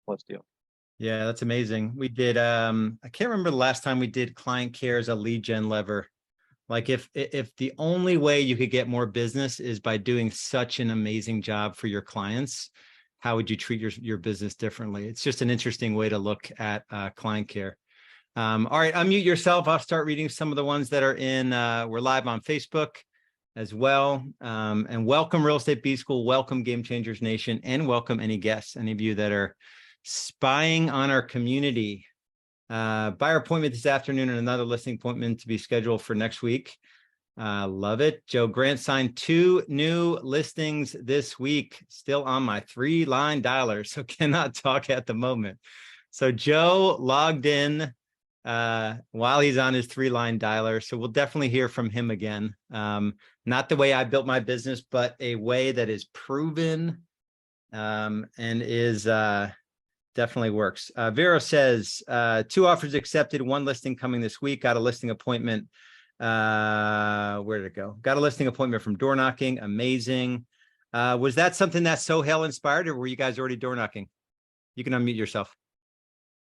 plus deal. Yeah, that's amazing. We did, I can't remember the last time we did client care as a lead gen lever. Like if the only way you could get more business is by doing such an amazing job for your clients, how would you treat your business differently? It's just an interesting way to look at client care. All right, unmute yourself. I'll start reading some of the ones that are in, we're live on Facebook as well. And welcome Real Estate B School, welcome Game Changers Nation, and welcome any guests, any of you that are spying on our community. Buyer appointment this afternoon and another listing appointment to be scheduled for next week. Love it. Joe Grant signed 2 new listings this week, still on my 3-line dialer, so cannot talk at the moment. So Joe logged in while he's on his 3-line dialer. So we'll definitely hear from him again. Not the way I built my business, but a way that is proven and is definitely works. Vera says 2 offers accepted, 1 listing coming this week. Got a listing appointment. Where did it go? Got a listing appointment from door knocking. Amazing. Was that something that's Sohail inspired, or were you guys already door knocking? You can unmute yourself.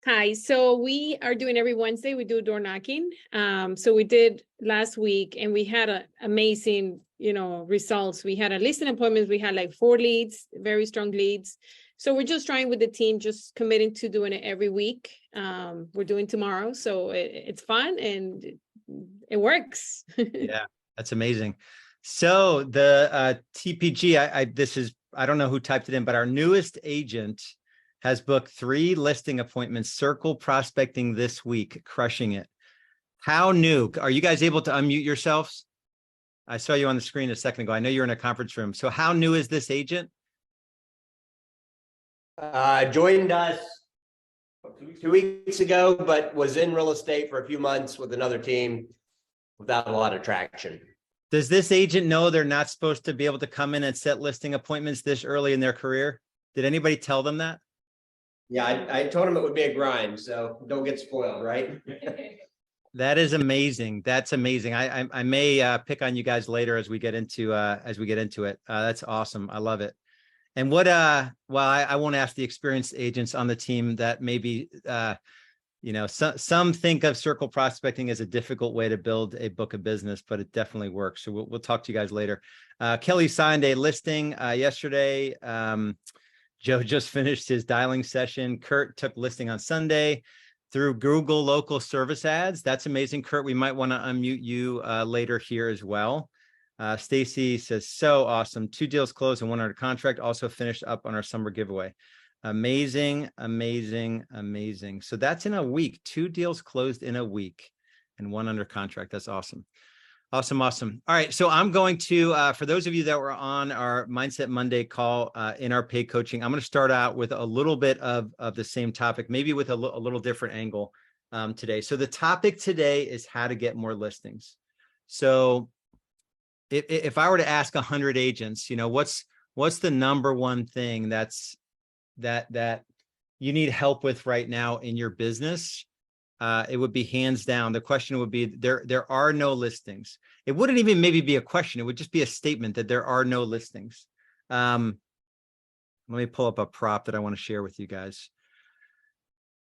Hi, so we are doing every Wednesday, we do door knocking. So we did last week and we had amazing, results. We had a listing appointments. We had like 4 leads, very strong leads. So we're just trying with the team, just committing to doing it every week. We're doing tomorrow. So it's fun and it works. Yeah, that's amazing. So the TPG, I don't know who typed it in, but our newest agent has booked 3 listing appointments, circle prospecting this week, crushing it. How new? Are you guys able to unmute yourselves? I saw you on the screen a second ago. I know you're in a conference room. So how new is this agent? Joined us 2 weeks ago, but was in real estate for a few months with another team without a lot of traction. Does this agent know they're not supposed to be able to come in and set listing appointments this early in their career? Did anybody tell them that? Yeah, I told him it would be a grind, so don't get spoiled, right? That is amazing. That's amazing. I may pick on you guys later as we get into it. That's awesome. I love it. And what well, I won't ask the experienced agents on the team that maybe some think of circle prospecting as a difficult way to build a book of business, but it definitely works. So we'll talk to you guys later. Kelly signed a listing yesterday. Joe just finished his dialing session. Kurt took listing on Sunday through Google local service ads. That's amazing, Kurt. We might want to unmute you later here as well. Stacy says, so awesome. 2 deals closed and 1 under contract. Also finished up on our summer giveaway. Amazing, amazing, amazing. So that's in a week. 2 deals closed in a week and 1 under contract. That's awesome. Awesome. Awesome. All right. So I'm going to, for those of you that were on our Mindset Monday call in our paid coaching, I'm going to start out with a little bit of the same topic, maybe with a little different angle today. So the topic today is how to get more listings. So if I were to ask 100 agents, what's the number one thing that you need help with right now in your business? It would be hands down. The question would be, there are no listings. It wouldn't even maybe be a question. It would just be a statement that there are no listings. Let me pull up a prop that I want to share with you guys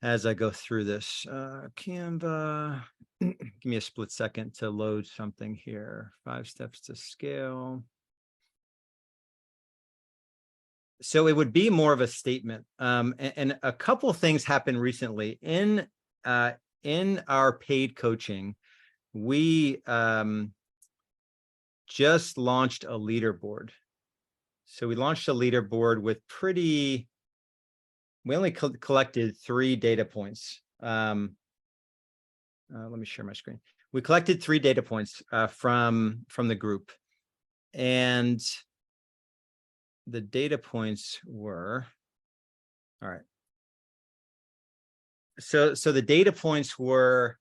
as I go through this. Canva, give me a split second to load something here. 5 steps to scale. So it would be more of a statement. And a couple things happened recently in our paid coaching. We just launched a leaderboard. So we launched a leaderboard with we only collected 3 data points. Let me share my screen. We collected 3 data points from the group, and the data points were, all right. So the data points were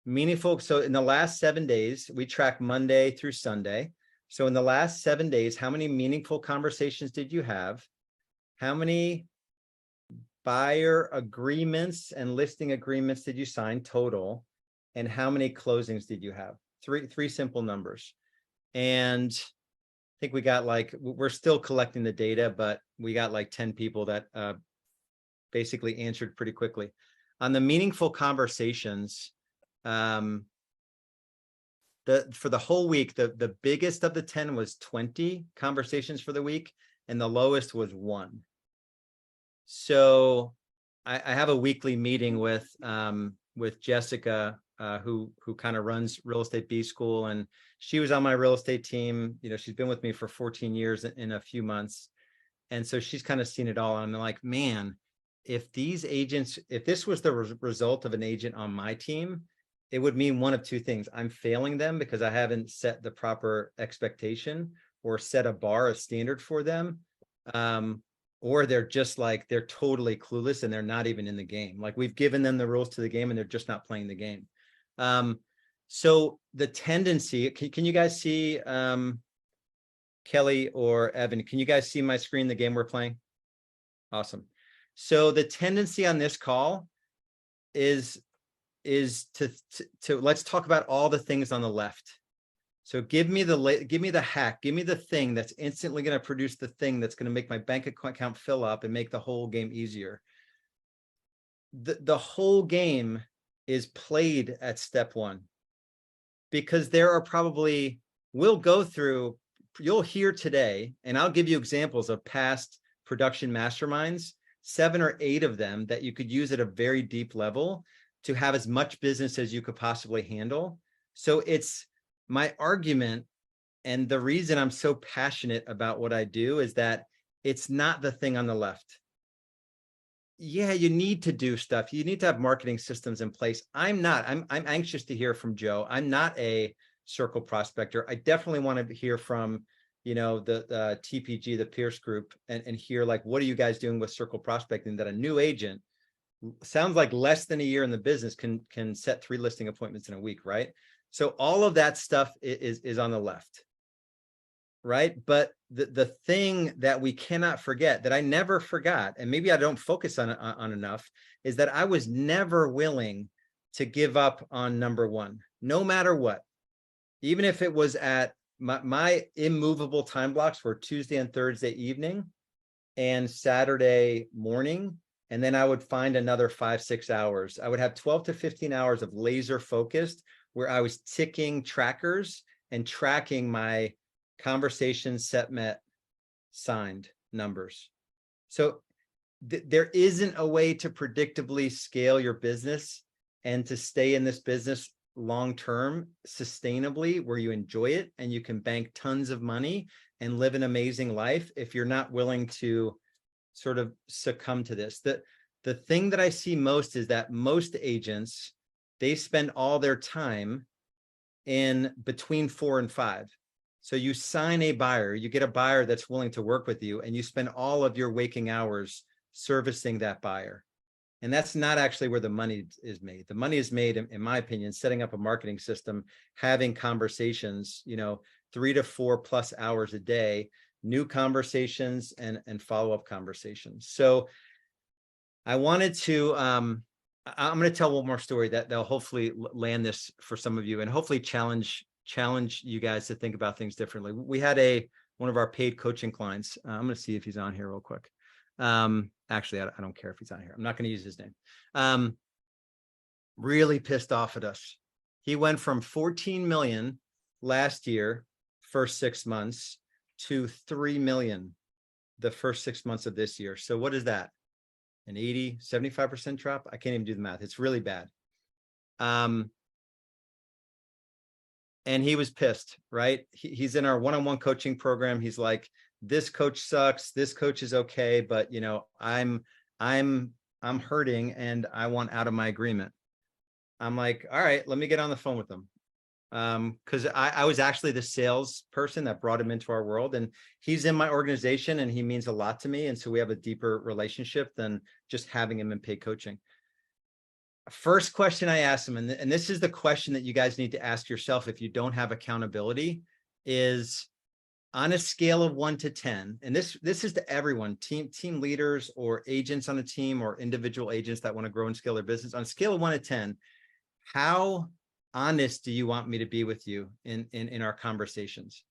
meaningful. So in the last 7 days, we track Monday through Sunday. So in the last 7 days, how many meaningful conversations did you have? How many buyer agreements and listing agreements did you sign total? And how many closings did you have? Three simple numbers. And think we got like, we're still collecting the data, but we got like 10 people that basically answered pretty quickly. On the meaningful conversations, for the whole week, the biggest of the 10 was 20 conversations for the week, and the lowest was 1. So I have a weekly meeting with Jessica, who kind of runs Real Estate B School, and she was on my real estate team. You know, she's been with me for 14 years in a few months. And so she's kind of seen it all. And I'm like, man, if these agents, if this was the result of an agent on my team, it would mean one of two things. I'm failing them because I haven't set the proper expectation or set a bar, a standard for them. Or they're just like, they're totally clueless and they're not even in the game. Like, we've given them the rules to the game and they're just not playing the game. So the tendency, can you guys see, Kelly or Evan, can you guys see my screen, the game we're playing? Awesome. So the tendency on this call is to let's talk about all the things on the left. So give me the hack, give me the thing that's instantly going to produce the thing that's going to make my bank account fill up and make the whole game easier. The whole game is played at step 1, because there are probably, you'll hear today, and I'll give you examples of past production masterminds, 7 or 8 of them that you could use at a very deep level to have as much business as you could possibly handle. So it's my argument, and the reason I'm so passionate about what I do is that it's not the thing on the left. Yeah, you need to do stuff. You need to have marketing systems in place. I'm anxious to hear from Joe. I'm not a circle prospector. I definitely want to hear from, you know, the TPG, the Pierce group, and hear, like, what are you guys doing with circle prospecting that a new agent, sounds like less than a year in the business, can set 3 listing appointments in a week, right? So all of that stuff is on the left, right? But the thing that we cannot forget, that I never forgot, and maybe I don't focus on enough, is that I was never willing to give up on number 1, no matter what. Even if it was at my immovable time blocks were Tuesday and Thursday evening and Saturday morning. And then I would find another 5-6 hours. I would have 12 to 15 hours of laser focused where I was ticking trackers and tracking my conversation set, met, signed numbers. So there isn't a way to predictably scale your business and to stay in this business long-term sustainably where you enjoy it and you can bank tons of money and live an amazing life if you're not willing to sort of succumb to this. The thing that I see most is that most agents, they spend all their time in between 4 and 5. So you sign a buyer, you get a buyer that's willing to work with you, and you spend all of your waking hours servicing that buyer. And that's not actually where the money is made. The money is made, in my opinion, setting up a marketing system, having conversations, you know, 3 to 4+ hours a day, new conversations and follow-up conversations. So I wanted to, I'm going to tell one more story that'll hopefully land this for some of you and hopefully challenge you guys to think about things differently. We had one of our paid coaching clients. I'm going to see if he's on here real quick. Actually, I don't care if he's on here. I'm not going to use his name. Really pissed off at us. He went from 14 million last year, first 6 months, to 3 million the first 6 months of this year. So what is that? An 75% drop? I can't even do the math. It's really bad. And he was pissed, right? He's in our one-on-one coaching program. He's like, this coach sucks. This coach is okay, but you know, I'm hurting and I want out of my agreement. I'm like, all right, let me get on the phone with him. Because I was actually the salesperson that brought him into our world, and he's in my organization and he means a lot to me. And so we have a deeper relationship than just having him in paid coaching. First question I asked him, and this is the question that you guys need to ask yourself if you don't have accountability, is on a scale of 1 to 10, and this is to everyone, team leaders or agents on a team or individual agents that want to grow and scale their business, on a scale of 1 to 10, how honest do you want me to be with you in our conversations?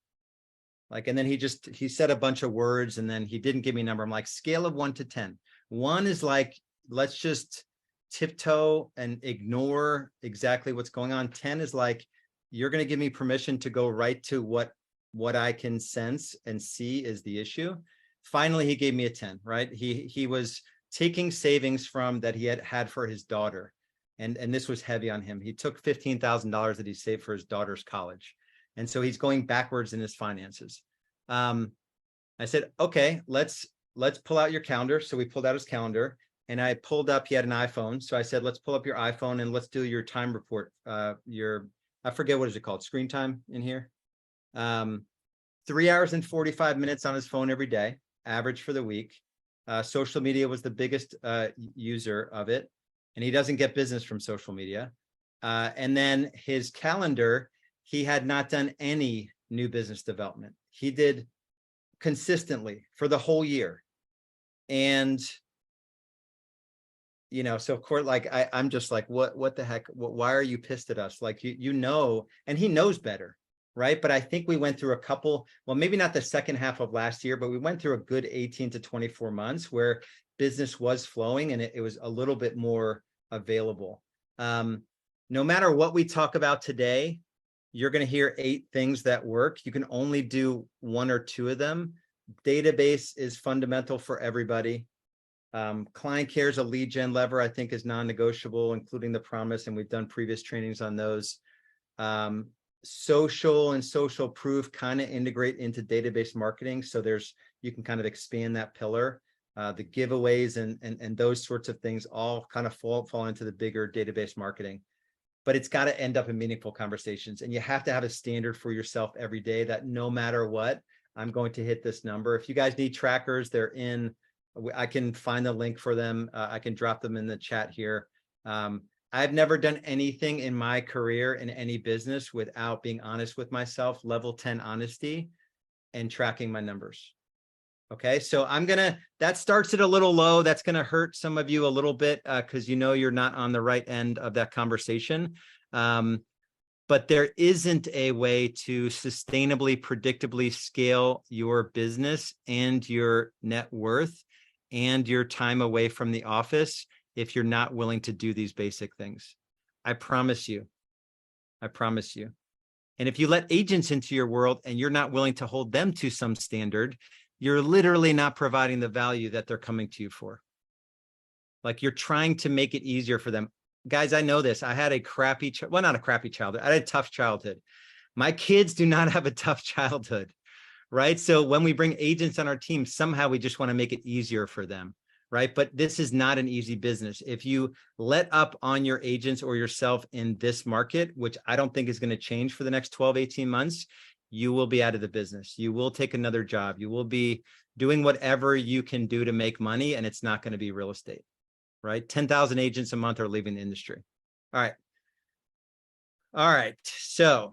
Like, and then he said a bunch of words and then he didn't give me a number. I'm like, scale of 1 to 10. 1 is like, let's just tiptoe and ignore exactly what's going on. 10 is like, you're going to give me permission to go right to what I can sense and see is the issue. Finally, he gave me a 10, right? He was taking savings from that he had for his daughter. And this was heavy on him. He took $15,000 that he saved for his daughter's college. And so he's going backwards in his finances. I said, okay, let's pull out your calendar. So we pulled out his calendar and I pulled up, he had an iPhone. So I said, let's pull up your iPhone and let's do your time report. I forget, what is it called? Screen time in here. 3 hours and 45 minutes on his phone every day, average for the week. Social media was the biggest user of it. And he doesn't get business from social media. And then his calendar, he had not done any new business development. He did consistently for the whole year. And, you know, so of course, like, I'm just like, what the heck? Why are you pissed at us? Like, you know, and he knows better, right? But I think we went through a couple, well, maybe not the second half of last year, but we went through a good 18 to 24 months where business was flowing and it was a little bit more available. No matter what we talk about today, you're going to hear 8 things that work. You can only do 1 or 2 of them. Database is fundamental for everybody. Client care is a lead gen lever, I think, is non-negotiable, including the promise. And we've done previous trainings on those. Social and social proof kind of integrate into database marketing. So you can kind of expand that pillar. The giveaways and those sorts of things all kind of fall into the bigger database marketing. But it's got to end up in meaningful conversations. And you have to have a standard for yourself every day that no matter what, I'm going to hit this number. If you guys need trackers, they're in. I can find the link for them. I can drop them in the chat here. I've never done anything in my career in any business without being honest with myself, level 10 honesty, and tracking my numbers. Okay, so that starts it a little low. That's going to hurt some of you a little bit because you know you're not on the right end of that conversation. But there isn't a way to sustainably, predictably scale your business and your net worth and your time away from the office if you're not willing to do these basic things. I promise you. I promise you. And if you let agents into your world and you're not willing to hold them to some standard, you're literally not providing the value that they're coming to you for. Like, you're trying to make it easier for them. Guys, I know this. I had a crappy, well, not a crappy childhood. I had a tough childhood. My kids do not have a tough childhood, right? So when we bring agents on our team, somehow we just want to make it easier for them, right? But this is not an easy business. If you let up on your agents or yourself in this market, which I don't think is going to change for the next 12, 18 months, you will be out of the business. You will take another job. You will be doing whatever you can do to make money, and it's not going to be real estate, right? 10,000 agents a month are leaving the industry. All right. All right. So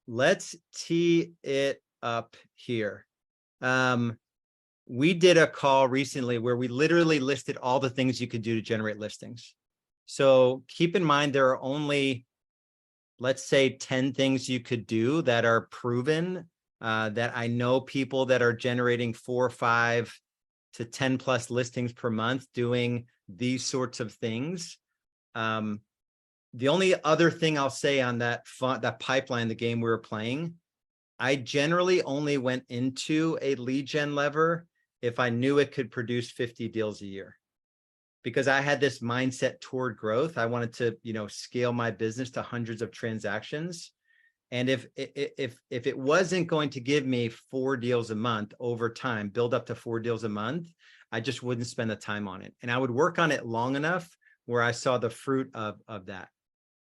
let's tee it up here. We did a call recently where we literally listed all the things you could do to generate listings. So keep in mind, there are only, let's say, 10 things you could do that are proven, that I know people that are generating 4 or 5 to 10 plus listings per month doing these sorts of things. The only other thing I'll say on that pipeline, the game we were playing, I generally only went into a lead gen lever if I knew it could produce 50 deals a year. Because I had this mindset toward growth. I wanted to, scale my business to hundreds of transactions. And if it wasn't going to give me 4 deals a month over time, build up to 4 deals a month, I just wouldn't spend the time on it. And I would work on it long enough where I saw the fruit of that.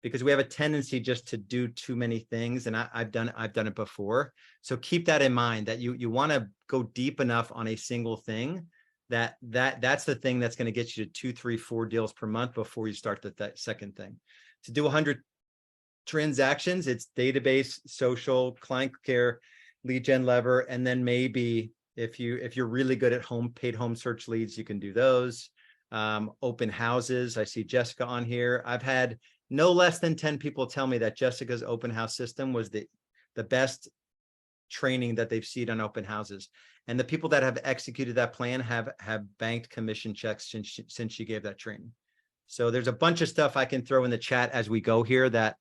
Because we have a tendency just to do too many things. And I've done it before. So keep that in mind, that you want to go deep enough on a single thing that's the thing that's going to get you to 2, 3, 4 deals per month before you start that second thing. To do 100 transactions, it's database, social, client care, lead gen lever, and then maybe if you're really good at paid home search leads, you can do those. Open houses. I see Jessica on here. I've had no less than 10 people tell me that Jessica's open house system was the best training that they've seen on open houses. And the people that have executed that plan have banked commission checks since she gave that training. So there's a bunch of stuff I can throw in the chat as we go here that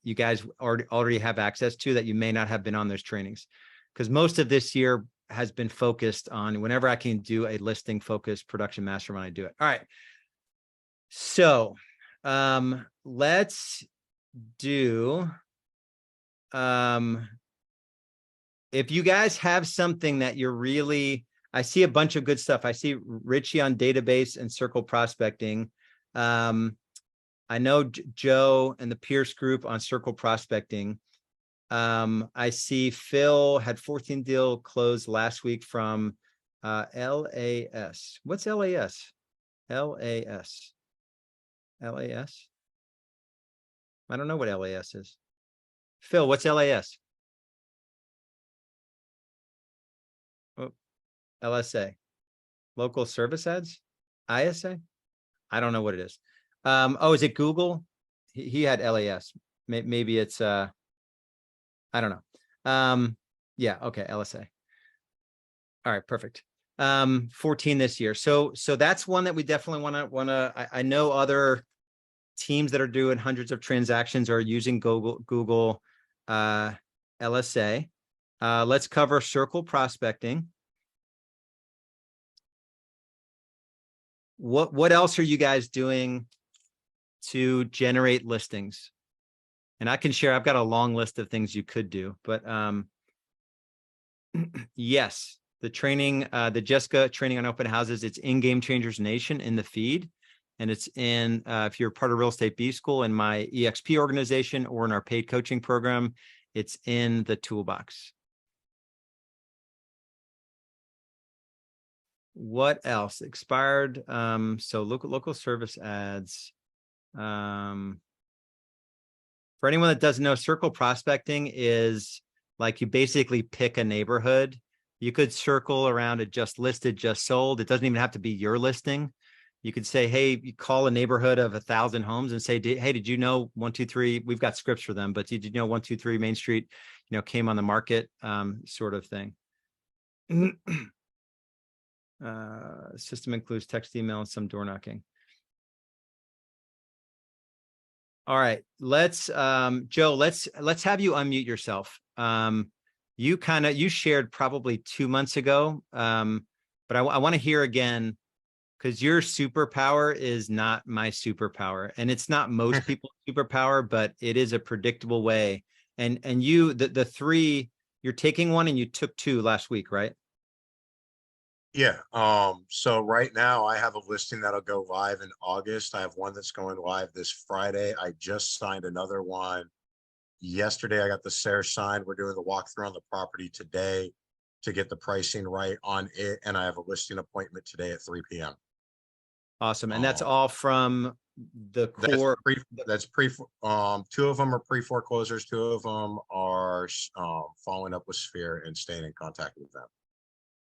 you guys already have access to that you may not have been on those trainings. Because most of this year has been focused on whenever I can do a listing focused production mastermind, I do it. All right. So let's do, if you guys have something that you're really, I see a bunch of good stuff. I see Richie on database and circle prospecting. I know Joe and the Pierce group on circle prospecting. I see Phil had 14 deal closed last week from LAS. What's LAS? LAS. LAS? I don't know what LAS is. Phil, what's LAS? Oh, LSA. Local service ads? ISA? I don't know what it is. Oh, is it Google? He had LAS. Maybe it's I don't know. Yeah, okay, LSA. All right, perfect. 14 this year. So that's one that we definitely want to I know other teams that are doing hundreds of transactions are using Google LSA. Let's cover circle prospecting. What else are you guys doing to generate listings? And I can share, I've got a long list of things you could do, but yes, the training, the Jessica training on open houses, it's in Game Changers Nation in the feed. And it's in, if you're part of Real Estate B School in my EXP organization or in our paid coaching program, it's in the toolbox. What else? Expired. So local service ads. For anyone that doesn't know, circle prospecting is like you basically pick a neighborhood. You could circle around it, just listed, just sold. It doesn't even have to be your listing. You could say, hey, you call a neighborhood of 1,000 homes and say, hey, did you know 123? We've got scripts for them, but did you know 123 Main Street, came on the market, sort of thing. System includes text, email, and some door knocking. All right, let's Joe, let's have you unmute yourself. You shared probably 2 months ago, but I want to hear again, because your superpower is not my superpower, and it's not most people's superpower, but it is a predictable way. And you, the three, you're taking one and you took two last week, right? Yeah. So right now I have a listing that'll go live in August. I have one that's going live this Friday. I just signed another one yesterday. I got the SARE signed. We're doing the walkthrough on the property today to get the pricing right on it. And I have a listing appointment today at 3 p.m. Awesome. And that's all from the core. That's pre, two of them are pre-foreclosures. Two of them are following up with Sphere and staying in contact with them.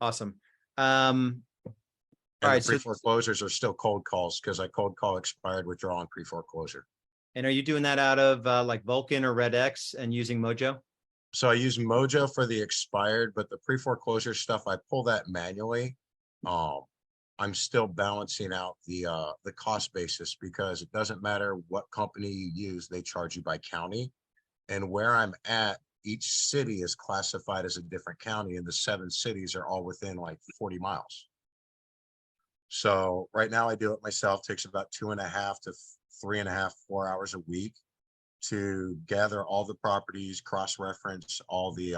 Awesome. And all right, the pre-foreclosures are still cold calls because I cold call expired withdrawal on pre-foreclosure. And are you doing that out of like Vulcan or Red X and using Mojo? So I use Mojo for the expired, but the pre-foreclosure stuff, I pull that manually. I'm still balancing out the cost basis because it doesn't matter what company you use, they charge you by county. And where I'm at, each city is classified as a different county, and the 7 cities are all within like 40 miles. So right now I do it myself. Takes about 2.5 to 3.5, 4 hours a week to gather all the properties, cross-reference all the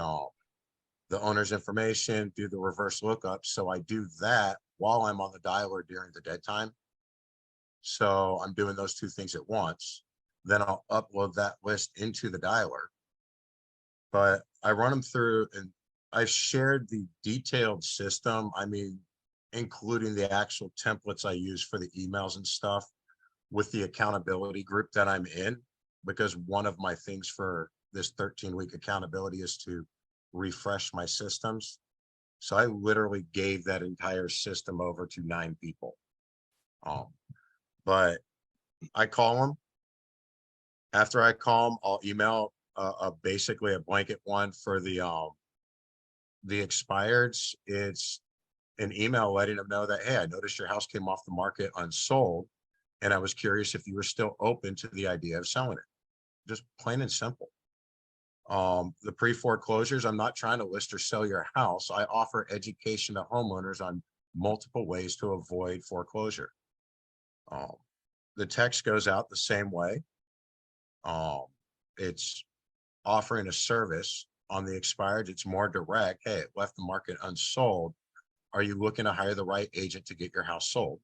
owner's information, do the reverse lookup. So I do that while I'm on the dialer during the dead time. So I'm doing those two things at once. Then I'll upload that list into the dialer. But I run them through, and I've shared the detailed system. I mean, including the actual templates I use for the emails and stuff with the accountability group that I'm in, because one of my things for this 13-week accountability is to refresh my systems. So I literally gave that entire system over to 9 people. But I call them. After I call them, I'll email basically a blanket one for the The expireds, it's an email letting them know that, hey, I noticed your house came off the market unsold, and I was curious if you were still open to the idea of selling it. Just plain and simple. The pre-foreclosures, I'm not trying to list or sell your house. I offer education to homeowners on multiple ways to avoid foreclosure. The text goes out the same way. It's offering a service. On the expired, it's more direct. Hey, it left the market unsold. Are you looking to hire the right agent to get your house sold?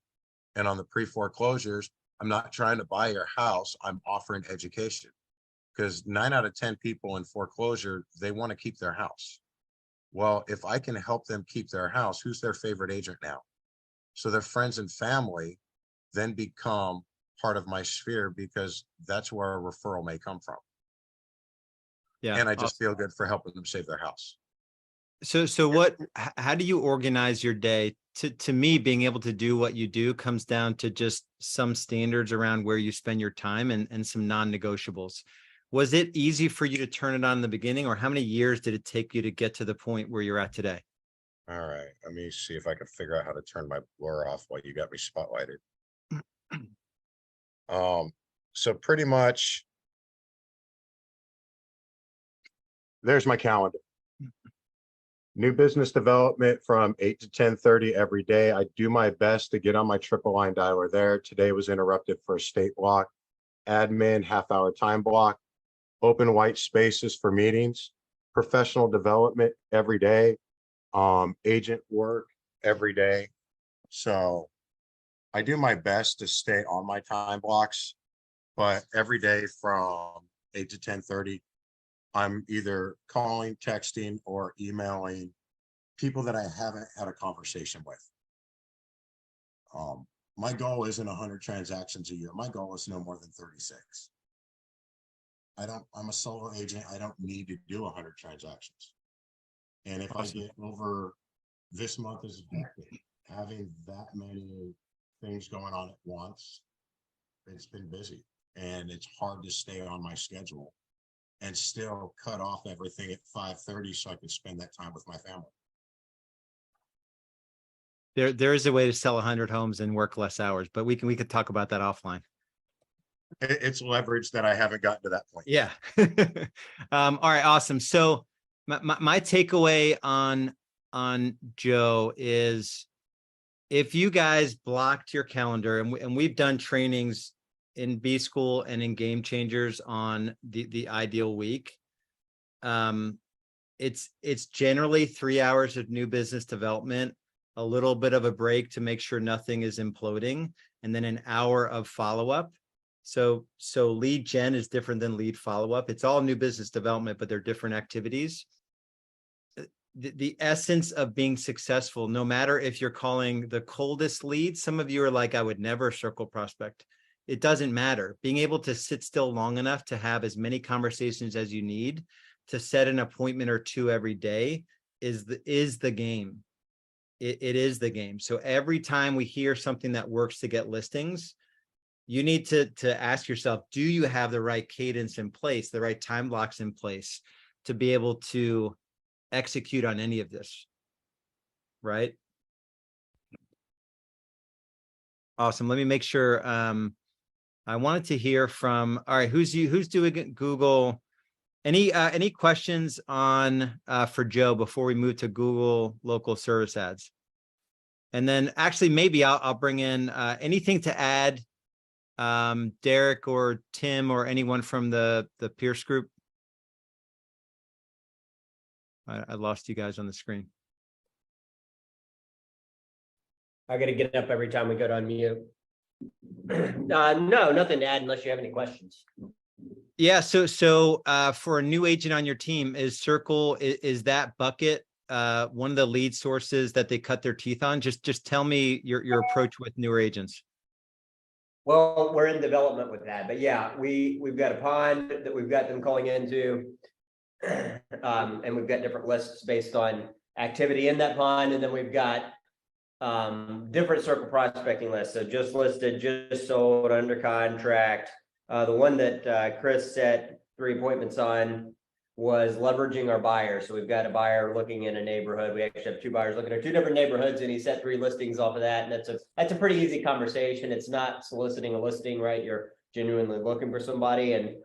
And on the pre-foreclosures, I'm not trying to buy your house. I'm offering education, because 9 out of 10 people in foreclosure, they want to keep their house. Well, if I can help them keep their house, who's their favorite agent now? So their friends and family then become part of my sphere, because that's where a referral may come from. Yeah. And I just feel good for helping them save their house. So how do you organize your day? To me, being able to do what you do comes down to just some standards around where you spend your time and some non-negotiables. Was it easy for you to turn it on in the beginning, or how many years did it take you to get to the point where you're at today? All right, let me see if I can figure out how to turn my blur off while you got me spotlighted. So pretty much, there's my calendar. New business development from 8 to 10:30 every day. I do my best to get on my triple line dialer there. Today was interrupted for a state block. Admin, half-hour time block. Open white spaces for meetings. Professional development every day. Agent work every day. So I do my best to stay on my time blocks, but every day from 8 to 10:30, I'm either calling, texting, or emailing people that I haven't had a conversation with. My goal isn't 100 transactions a year. My goal is no more than 36. I'm a solo agent. I don't need to do 100 transactions. And if I get over, this month is having that many things going on at once, it's been busy, and it's hard to stay on my schedule and still cut off everything at 5:30 so I can spend that time with my family. There is a way to sell 100 homes and work less hours, but we could talk about that offline. It's leverage that I haven't gotten to that point. Yeah. All right, awesome. So my takeaway on Joe is, if you guys blocked your calendar, and we've done trainings in B School and in Game Changers on the ideal week. It's generally 3 hours of new business development, a little bit of a break to make sure nothing is imploding, and then an hour of follow-up. So lead gen is different than lead follow-up. It's all new business development, but they're different activities. The essence of being successful, no matter if you're calling the coldest lead, some of you are like, I would never circle prospect. It doesn't matter. Being able to sit still long enough to have as many conversations as you need to set an appointment or two every day is the game. It is the game. So every time we hear something that works to get listings, you need to ask yourself, do you have the right cadence in place, the right time blocks in place to be able to execute on any of this, right? Awesome. Let me make sure. I wanted to hear from, all right, who's doing Google? Any questions on for Joe before we move to Google local service ads? And then actually, maybe I'll bring in anything to add, Derek or Tim or anyone from the Pierce group. I lost you guys on the screen. I got to get up every time we go to unmute. No, nothing to add unless you have any questions. Yeah. So for a new agent on your team, is that bucket one of the lead sources that they cut their teeth on? Just tell me your approach with newer agents. Well, we're in development with that, but yeah, we've got a pond that we've got them calling into, and we've got different lists based on activity in that pond, and then we've got different circle prospecting lists. So just listed, just sold, under contract. The one that Chris set 3 appointments on was leveraging our buyer. So we've got a buyer looking in a neighborhood. We actually have two buyers looking at two different neighborhoods, and he set 3 listings off of that. And that's a pretty easy conversation. It's not soliciting a listing, right? You're genuinely looking for somebody, and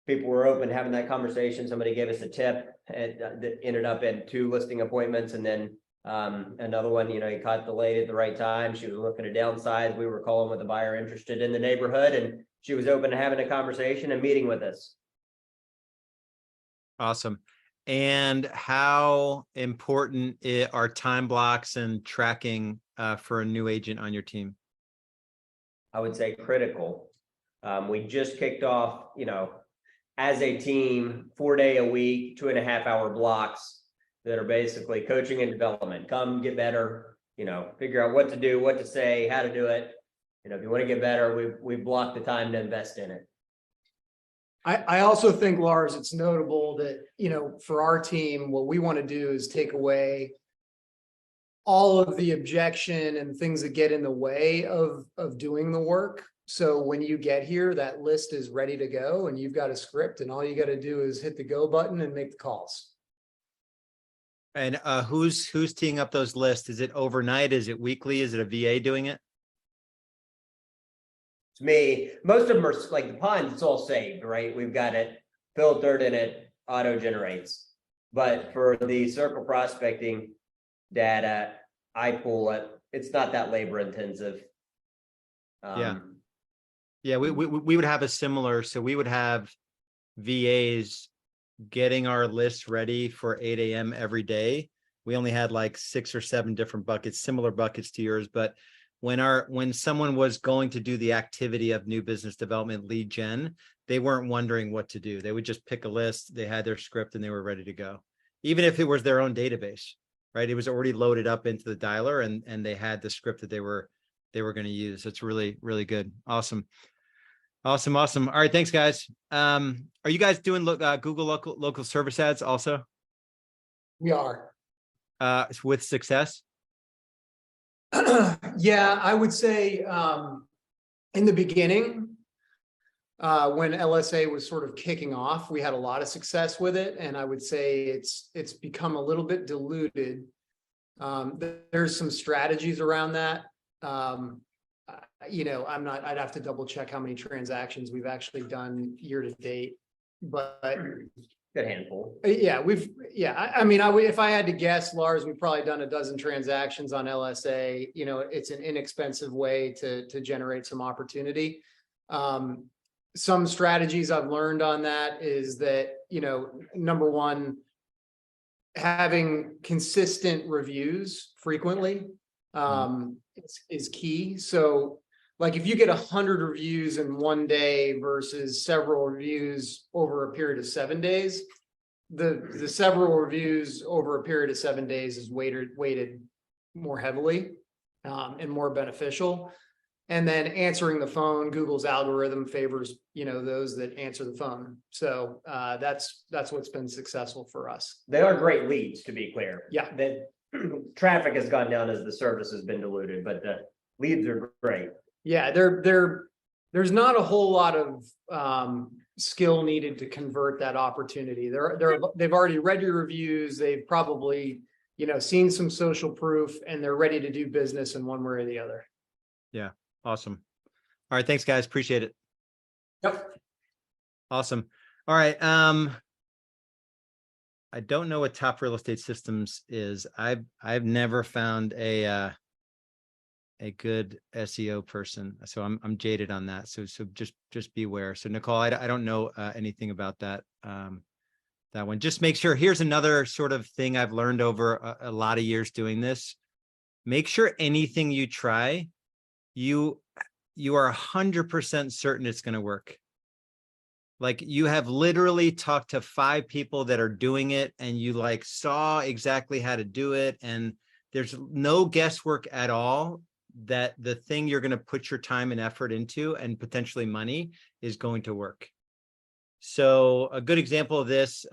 people were open to having that conversation. Somebody gave us a tip and that ended up in 2 listing appointments. And then another one, you know, he caught the lady at the right time. She was looking to downsize. We were calling with a buyer interested in the neighborhood, and she was open to having a conversation and meeting with us. Awesome. And how important are time blocks and tracking for a new agent on your team? I would say critical. We just kicked off, you know, as a team, 4-day a week, 2.5-hour blocks that are basically coaching and development. Come get better, you know, figure out what to do, what to say, how to do it. You know, if you want to get better, we block the time to invest in it. I also think, Lars, it's notable that, you know, for our team, what we want to do is take away all of the objection and things that get in the way of doing the work. So when you get here, that list is ready to go and you've got a script, and all you got to do is hit the go button and make the calls. And who's teeing up those lists? Is it overnight? Is it weekly? Is it a VA doing it? To me, most of them are like the ponds, it's all saved, right? We've got it filtered and it auto generates. But for the circle prospecting data, I pull it. It's not that labor intensive. Yeah, we would have a similar, so we would have VAs getting our lists ready for 8 a.m. every day. We only had like 6 or 7 different buckets, similar buckets to yours. But when someone was going to do the activity of new business development lead gen, they weren't wondering what to do. They would just pick a list, they had their script, and they were ready to go. Even if it was their own database, right? It was already loaded up into the dialer, and they had the script that they were going to use. It's really, really good. Awesome. All right, thanks, guys. Are you guys doing Google local service ads also? We are. With success? Yeah, I would say in the beginning, when LSA was sort of kicking off, we had a lot of success with it. And I would say it's become a little bit diluted. There's some strategies around that. You know, I'd have to double check how many transactions we've actually done year to date, but good handful. Yeah, I mean, if I had to guess, Lars, we've probably done a dozen transactions on LSA. You know, it's an inexpensive way to generate some opportunity. Some strategies I've learned on that is that, you know, number one, having consistent reviews frequently is key. So like if you get 100 reviews in one day versus several reviews over a period of 7 days, the several reviews over a period of 7 days is weighted more heavily and more beneficial. And then answering the phone, Google's algorithm favors, you know, those that answer the phone. So that's what's been successful for us. They are great leads, to be clear. Yeah. That traffic has gone down as the service has been diluted, but the leads are great. Yeah, there's not a whole lot of skill needed to convert that opportunity. They've already read your reviews. They've probably, you know, seen some social proof, and they're ready to do business in one way or the other. Yeah. Awesome. All right. Thanks, guys. Appreciate it. Yep. Awesome. All right. I don't know what Top Real Estate Systems is. I've never found a good SEO person, so I'm jaded on that. So just beware. So Nicole, I don't know anything about that that one. Just make sure. Here's another sort of thing I've learned over a lot of years doing this. Make sure anything you try, you are 100% certain it's going to work. Like you have literally talked to 5 people that are doing it, and you like saw exactly how to do it, and there's no guesswork at all that the thing you're going to put your time and effort into and potentially money is going to work. So a good example of this,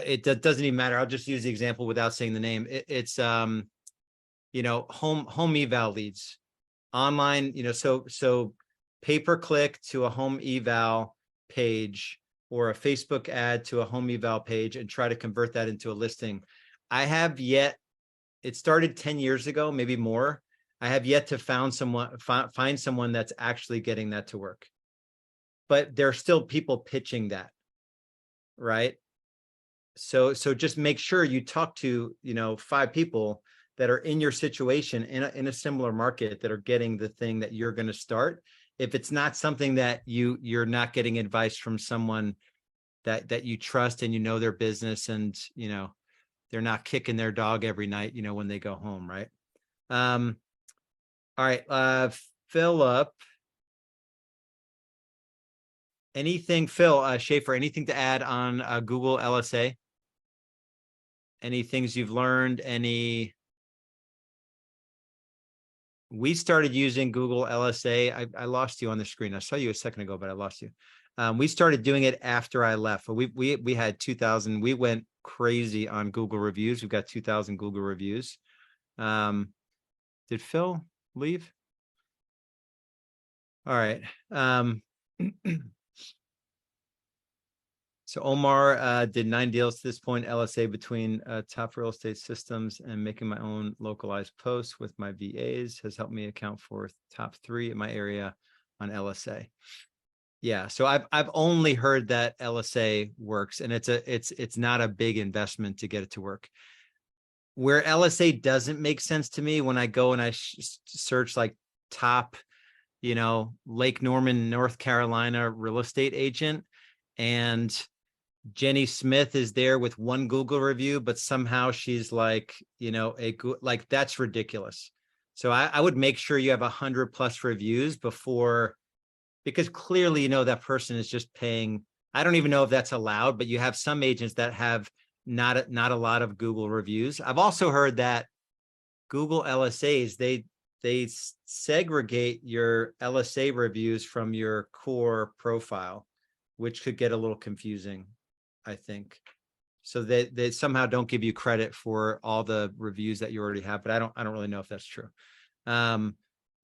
it doesn't even matter. I'll just use the example without saying the name. It's you know, home eval leads online, you know, so pay-per-click to a home eval page or a Facebook ad to a home eval page and try to convert that into a listing. I have yet, it started 10 years ago, maybe more. I have yet to find someone that's actually getting that to work. But there are still people pitching that, right? So just make sure you talk to, 5 people that are in your situation in a similar market that are getting the thing that you're going to start. If it's not something that you're not getting advice from someone that you trust and their business, and they're not kicking their dog every night, when they go home, right? All right, Philip. Phil Schaefer, anything to add on Google LSA? Any things you've learned? We started using Google LSA. I lost you on the screen. I saw you a second ago, but I lost you. We started doing it after I left. We had 2,000. We went crazy on Google reviews. We've got 2,000 Google reviews. Did Phil leave? All right. So Omar did 9 deals to this point, LSA between top real estate systems, and making my own localized posts with my VAs has helped me account for top 3 in my area on LSA. Yeah, so I've only heard that LSA works, and it's not a big investment to get it to work. Where LSA doesn't make sense to me, when I go and I search like top, Lake Norman, North Carolina real estate agent, and Jenny Smith is there with 1 Google review, but somehow she's like, like that's ridiculous. So I would make sure you have 100+ reviews before, because clearly, that person is just paying. I don't even know if that's allowed, but you have some agents that have not a lot of Google reviews. I've also heard that Google LSAs, they segregate your LSA reviews from your core profile, which could get a little confusing, I think. So they somehow don't give you credit for all the reviews that you already have, but I don't really know if that's true. But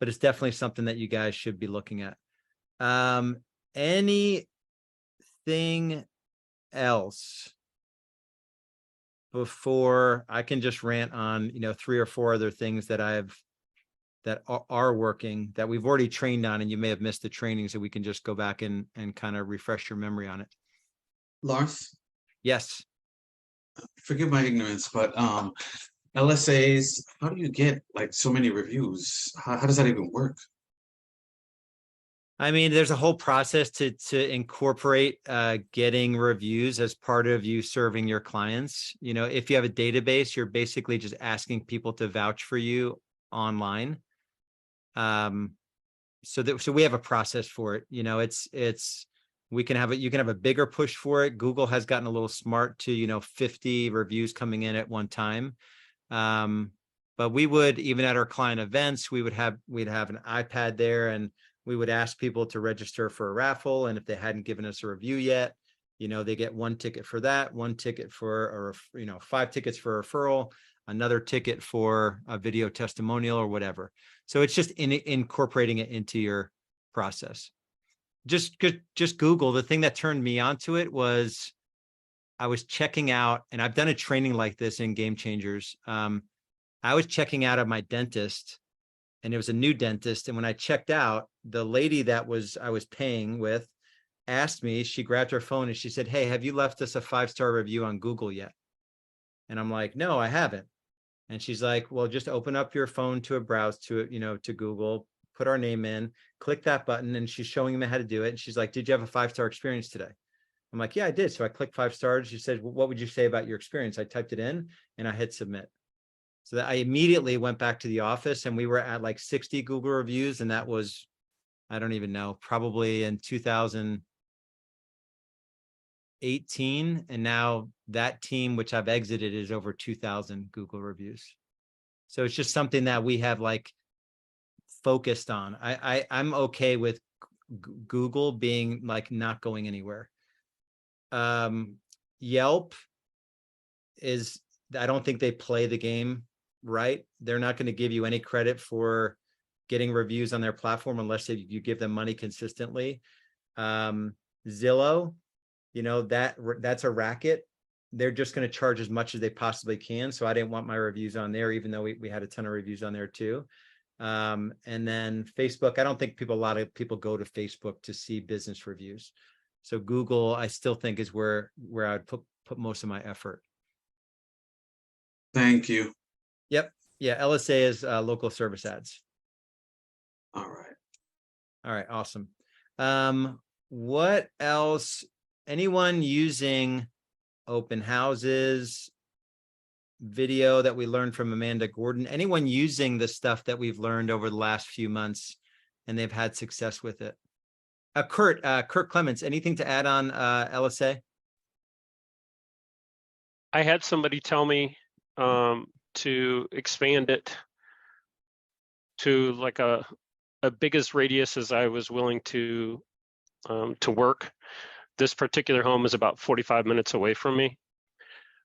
it's definitely something that you guys should be looking at. Anything else before I can just rant on, 3 or 4 other things that that are working, that we've already trained on, and you may have missed the training, so we can just go back and kind of refresh your memory on it. Lars, Yes. forgive my ignorance, but LSAs, how do you get like so many reviews? How does that even work? I mean, there's a whole process to incorporate getting reviews as part of you serving your clients. If you have a database, you're basically just asking people to vouch for you online. So we have a process for it. You can have a bigger push for it. Google has gotten a little smart to 50 reviews coming in at one time. But we would, even at our client events, we'd have an iPad there, and we would ask people to register for a raffle. And if they hadn't given us a review yet, they get 1 ticket for that, 1 ticket for, or 5 tickets for a referral, another ticket for a video testimonial or whatever. So it's just incorporating it into your process. Just Google. The thing that turned me onto it was I was checking out, and I've done a training like this in Game Changers. I was checking out of my dentist, and it was a new dentist. And when I checked out, the lady that I was paying with asked me, she grabbed her phone and she said, "Hey, have you left us a 5-star review on Google yet?" And I'm like, "No, I haven't." And she's like, "Well, just open up your phone to a browse to, to Google, put our name in, click that button." And she's showing me how to do it. And she's like, "Did you have a 5-star experience today?" I'm like, "Yeah, I did." So I clicked 5 stars. She said, "Well, what would you say about your experience?" I typed it in and I hit submit. So that I immediately went back to the office, and we were at like 60 Google reviews. And that was, I don't even know, probably in 2018. And now that team, which I've exited, is over 2,000 Google reviews. So it's just something that we have like focused on. I'm okay with Google being like not going anywhere. Yelp is, I don't think they play the game right. They're not going to give you any credit for getting reviews on their platform unless you give them money consistently. Zillow, that's a racket. They're just going to charge as much as they possibly can. So I didn't want my reviews on there, even though we had a ton of reviews on there too. And then Facebook, I don't think a lot of people go to Facebook to see business reviews. So Google, I still think is where I'd put most of my effort. Thank you. Yep. Yeah. LSA is local service ads. All right. All right. Awesome. What else? Anyone using open houses, video that we learned from Amanda Gordon? Anyone using the stuff that we've learned over the last few months and they've had success with it? Kurt Clements, anything to add on LSA? I had somebody tell me to expand it to like a biggest radius as I was willing to work. This particular home is about 45 minutes away from me.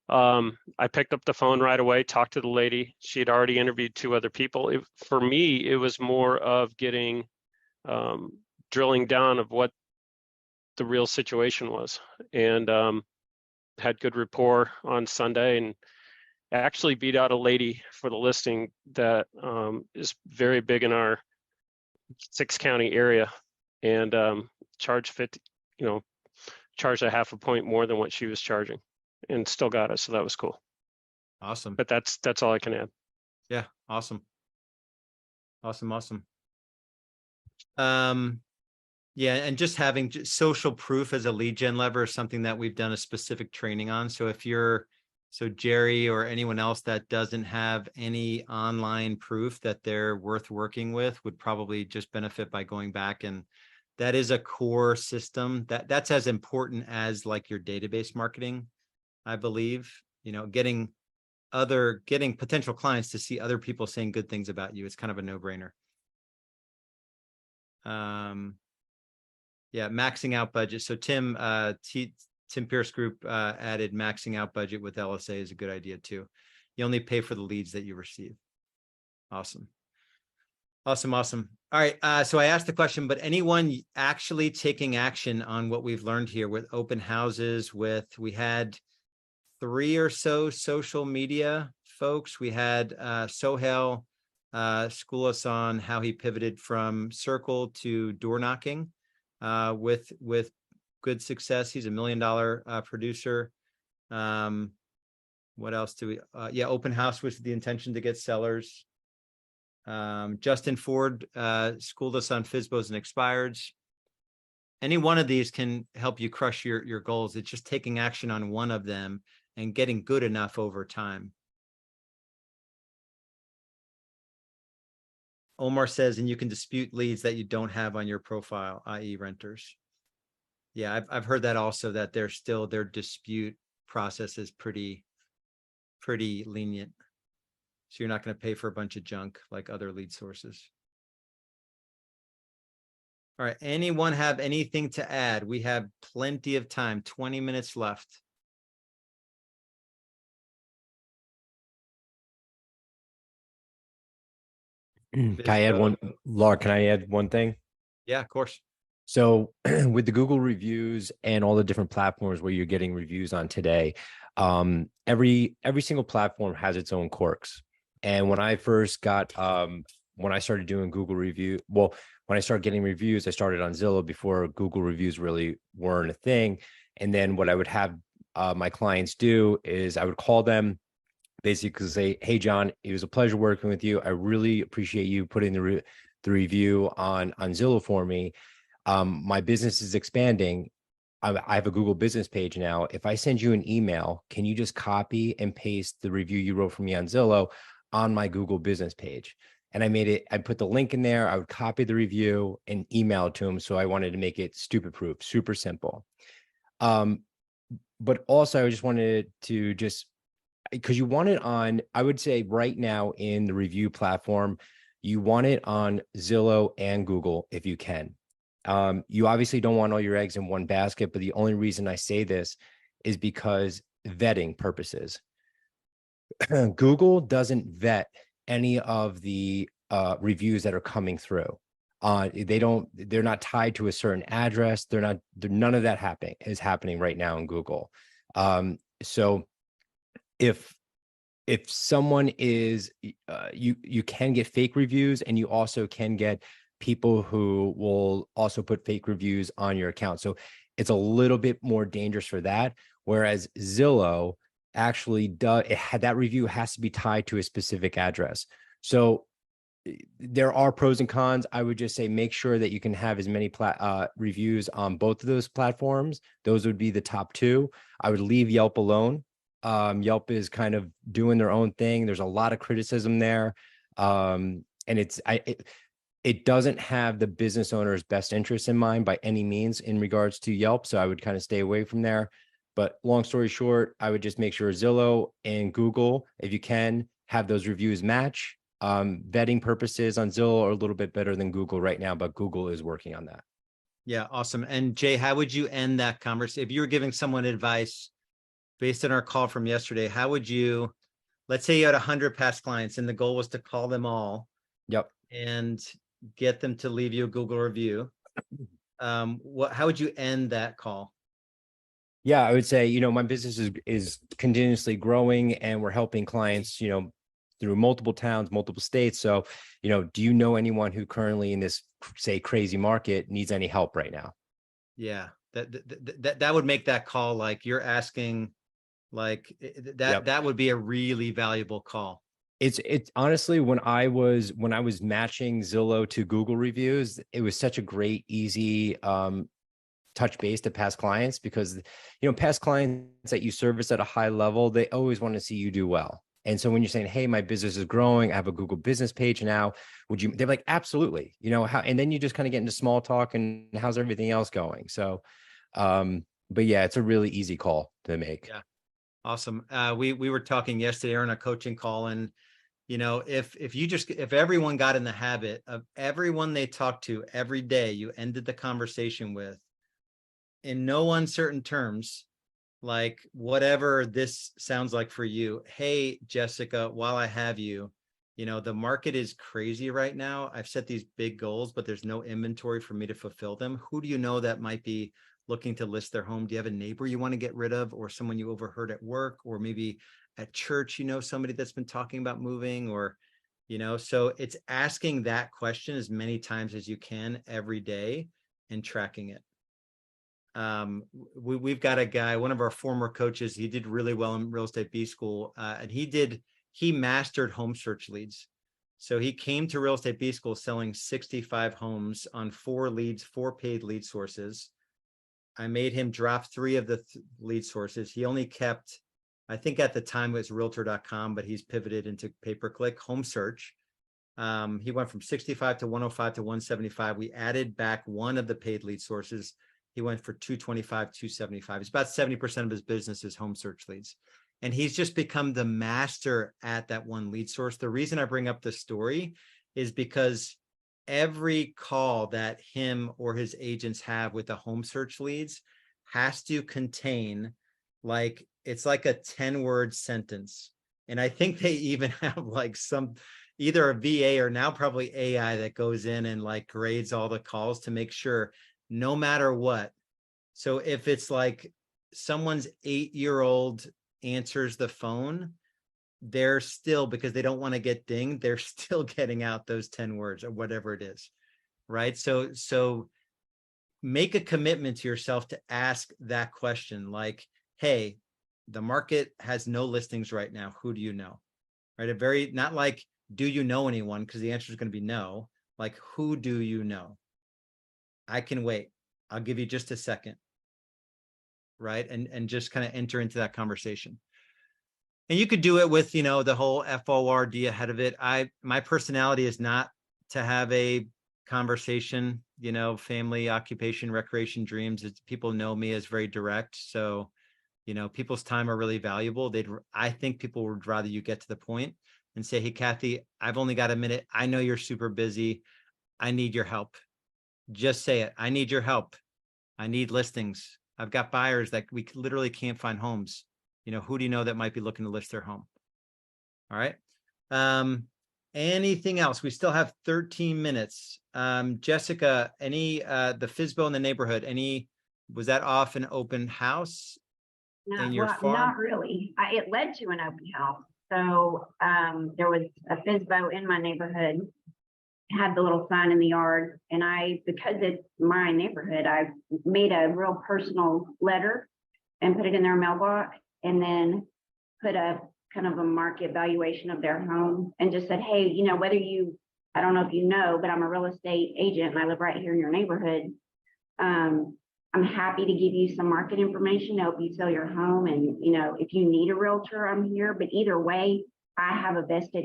I picked up the phone right away, talked to the lady. She had already interviewed 2 other people. For me, it was more of getting, drilling down of what the real situation was, and had good rapport on Sunday, and actually beat out a lady for the listing that is very big in our 6-county area, and charged a half a point more than what she was charging, and still got it. So that was cool. Awesome. But that's all I can add. Yeah. Awesome. Yeah. And just having social proof as a lead gen lever is something that we've done a specific training on. So so Jerry or anyone else that doesn't have any online proof that they're worth working with would probably just benefit by going back, and that is a core system that's as important as like your database marketing, I believe. Getting potential clients to see other people saying good things about you. It's kind of a no-brainer. Yeah, maxing out budget. So Tim Pierce Group added maxing out budget with LSA is a good idea too. You only pay for the leads that you receive. Awesome. All right. So I asked the question, but anyone actually taking action on what we've learned here with open houses, we had 3 or so social media folks. We had Sohail school us on how he pivoted from circle to door knocking with good success. He's $1 million producer. What else do we, open house was the intention to get sellers. Justin Ford schooled us on FSBOs and expireds. Any one of these can help you crush your goals. It's just taking action on one of them and getting good enough over time. Omar says, and you can dispute leads that you don't have on your profile, i.e. renters. Yeah, I've heard that also, that their dispute process is pretty lenient. So you're not going to pay for a bunch of junk like other lead sources. All right. Anyone have anything to add? We have plenty of time, 20 minutes left. Can I add one, Laura, can I add one thing? Yeah, of course. So with the Google reviews and all the different platforms where you're getting reviews on today, every single platform has its own quirks. And when I first got, when I started doing Google review, when I started getting reviews, I started on Zillow before Google reviews really weren't a thing. And then what I would have my clients do is I would call them, basically say, hey, John, it was a pleasure working with you. I really appreciate you putting the review on Zillow for me. My business is expanding. I have a Google business page now. If I send you an email, can you just copy and paste the review you wrote for me on Zillow on my Google business page? And I put the link in there. I would copy the review and email it to them. So I wanted to make it stupid proof, super simple. But also I just wanted to because you want it on, I would say right now in the review platform, you want it on Zillow and Google if you can. You obviously don't want all your eggs in one basket, but the only reason I say this is because vetting purposes. Google doesn't vet any of the reviews that are coming through. they're not tied to a certain address. None of that is happening right now in Google. So if someone is, you can get fake reviews, and you also can get people who will also put fake reviews on your account. So it's a little bit more dangerous for that. Whereas Zillow actually that review has to be tied to a specific address. So there are pros and cons. I would just say make sure that you can have as many reviews on both of those platforms. Those would be the top two. I would leave Yelp alone. Yelp is kind of doing their own thing. There's a lot of criticism there. And it doesn't have the business owner's best interest in mind by any means in regards to Yelp. So I would kind of stay away from there. But long story short, I would just make sure Zillow and Google, if you can, have those reviews match. Vetting purposes on Zillow are a little bit better than Google right now, but Google is working on that. Yeah, awesome. And Jay, how would you end that conversation? If you were giving someone advice based on our call from yesterday, how would you, let's say you had 100 past clients and the goal was to call them all. Yep. And get them to leave you a Google review. How would you end that call? Yeah, I would say, my business is continuously growing, and we're helping clients, through multiple towns, multiple states. So, do you know anyone who currently in this, say, crazy market needs any help right now? Yeah, that would make that call like you're asking, like that would be a really valuable call. It's honestly, when I was matching Zillow to Google reviews, it was such a great, easy touch base to past clients, because past clients that you service at a high level, they always want to see you do well. And so when you're saying, hey, my business is growing, I have a Google business page now, they're like, absolutely, how, and then you just kind of get into small talk and how's everything else going. So but yeah, it's a really easy call to make. Yeah, awesome. We were talking yesterday on a coaching call, and if everyone got in the habit of everyone they talked to every day, you ended the conversation with, in no uncertain terms, like whatever this sounds like for you. Hey, Jessica, while I have you, the market is crazy right now. I've set these big goals, but there's no inventory for me to fulfill them. Who do you know that might be looking to list their home? Do you have a neighbor you want to get rid of, or someone you overheard at work, or maybe at church, somebody that's been talking about moving, or, so it's asking that question as many times as you can every day and tracking it. We've got a guy, one of our former coaches, he did really well in real estate B school, and he mastered home search leads. So he came to real estate B school selling 65 homes on 4 paid lead sources. I made him drop 3 of the lead sources. He only kept, I think at the time it was realtor.com, but he's pivoted into pay-per-click home search. He went from 65 to 105 to 175. We added back 1 of the paid lead sources. He went for 225, 275. It's about 70% of his business is home search leads. And he's just become the master at that one lead source. The reason I bring up this story is because every call that him or his agents have with the home search leads has to contain it's like a 10-word sentence. And I think they even have either a VA or now probably AI that goes in and grades all the calls to make sure no matter what. So if it's like someone's 8-year-old answers the phone, they're still, because they don't want to get dinged, they're still getting out those 10 words or whatever it is. Right. So make a commitment to yourself to ask that question, like, hey, the market has no listings right now. Who do you know? Right. Not like, do you know anyone? Because the answer is going to be no. Like, who do you know? I can wait. I'll give you just a second. Right. And just kind of enter into that conversation. And you could do it with, the whole FORD ahead of it. My personality is not to have a conversation, family, occupation, recreation, dreams. People know me as very direct. So, people's time are really valuable. I think people would rather you get to the point and say, hey, Kathy, I've only got a minute. I know you're super busy. I need your help. Just say it. I need your help. I need listings. I've got buyers that we literally can't find homes. Who do you know that might be looking to list their home? All right. Anything else? We still have 13 minutes. Jessica, the FISBO in the neighborhood, was that off an open house in your farm? Not really. It led to an open house. So there was a FISBO in my neighborhood, had the little sign in the yard, and because it's my neighborhood, I made a real personal letter and put it in their mailbox, and then put a kind of a market valuation of their home, and just said, hey, I don't know if you know, but I'm a real estate agent and I live right here in your neighborhood. I'm happy to give you some market information to help you sell your home. And, if you need a realtor, I'm here. But either way, I have a vested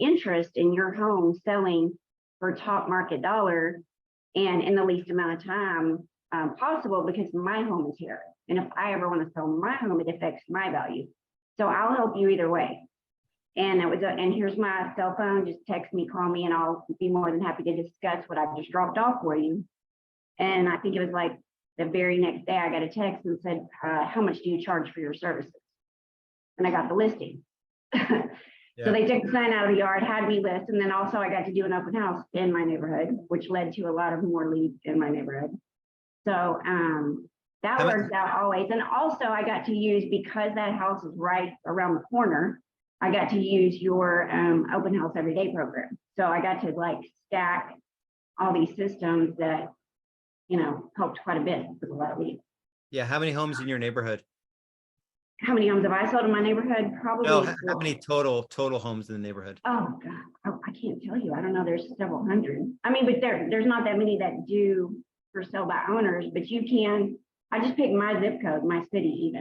interest in your home selling for top market dollar and in the least amount of time possible, because my home is here. And if I ever want to sell my home, it affects my value. So I'll help you either way. And and here's my cell phone. Just text me, call me, and I'll be more than happy to discuss what I've just dropped off for you. And I think it was like the very next day I got a text and said, how much do you charge for your services? And I got the listing. So they took the sign out of the yard, had me list, and then also I got to do an open house in my neighborhood, which led to a lot of more leads in my neighborhood. So that works out always. And also I got to use, because that house is right around the corner, I got to use your open house every day program. So I got to stack all these systems that, helped quite a bit with a lot of leads. Yeah. How many homes in your neighborhood? How many homes have I sold in my neighborhood? Probably. No, how many total homes in the neighborhood? Oh God, I can't tell you. I don't know. There's several hundred. I mean, but there's not that many that do for sale by owners, but you can. I just picked my zip code, my city,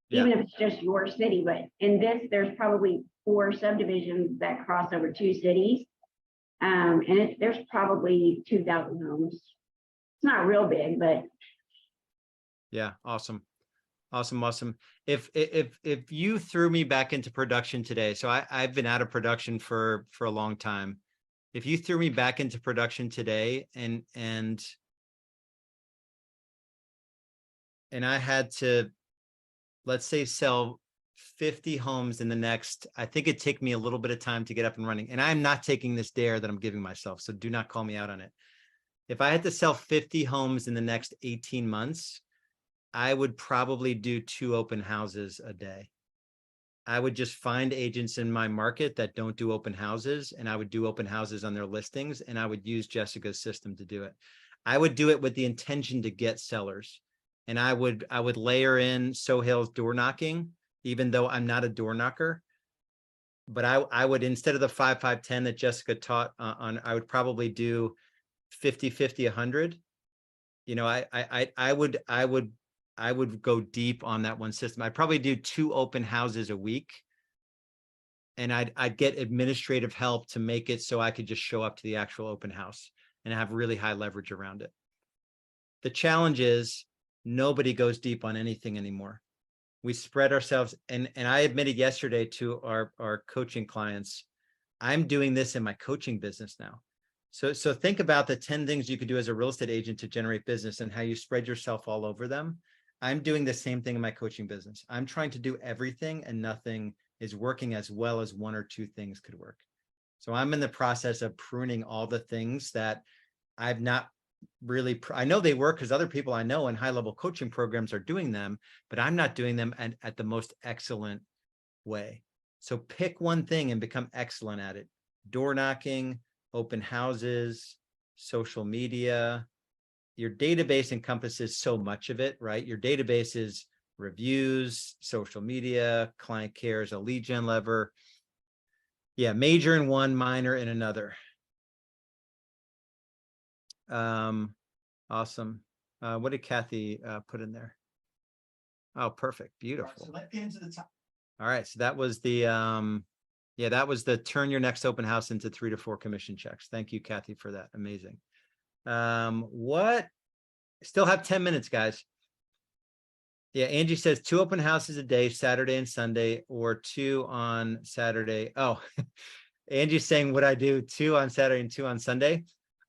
even if it's just your city. But in this, there's probably 4 subdivisions that cross over 2 cities, and there's probably 2,000 homes. It's not real big, but yeah, awesome. If you threw me back into production today, so I've been out of production for a long time. If you threw me back into production today and I had to, let's say, sell 50 homes in the next, I think it'd take me a little bit of time to get up and running. And I'm not taking this dare that I'm giving myself, so do not call me out on it. If I had to sell 50 homes in the next 18 months, I would probably do 2 open houses a day. I would just find agents in my market that don't do open houses, and I would do open houses on their listings, and I would use Jessica's system to do it. I would do it with the intention to get sellers. And I would layer in Sohail's door knocking, even though I'm not a door knocker. But I would, instead of the 5-5-10 that Jessica taught on, I would probably do 50-50, 100. I would go deep on that one system. I'd probably do 2 open houses a week, and I'd get administrative help to make it so I could just show up to the actual open house and have really high leverage around it. The challenge is nobody goes deep on anything anymore. We spread ourselves, and I admitted yesterday to our coaching clients, I'm doing this in my coaching business now. So think about the 10 things you could do as a real estate agent to generate business and how you spread yourself all over them. I'm doing the same thing in my coaching business. I'm trying to do everything, and nothing is working as well as 1 or 2 things could work. So I'm in the process of pruning all the things that I've not really, I know they work because other people I know in high-level coaching programs are doing them, but I'm not doing them at the most excellent way. So pick one thing and become excellent at it. Door knocking, open houses, social media. Your database encompasses so much of it, right? Your database is reviews, social media, client care is a lead gen lever. Yeah, major in one, minor in another. Awesome. What did Kathy put in there? Oh, perfect. Beautiful. So let's get into the top. All right. So that was the that was the turn your next open house into 3 to 4 commission checks. Thank you, Kathy, for that. Amazing. What? Still have 10 minutes, guys. Yeah, Angie says 2 open houses a day, Saturday and Sunday, or 2 on Saturday. Oh, Angie's saying, would I do 2 on Saturday and 2 on Sunday?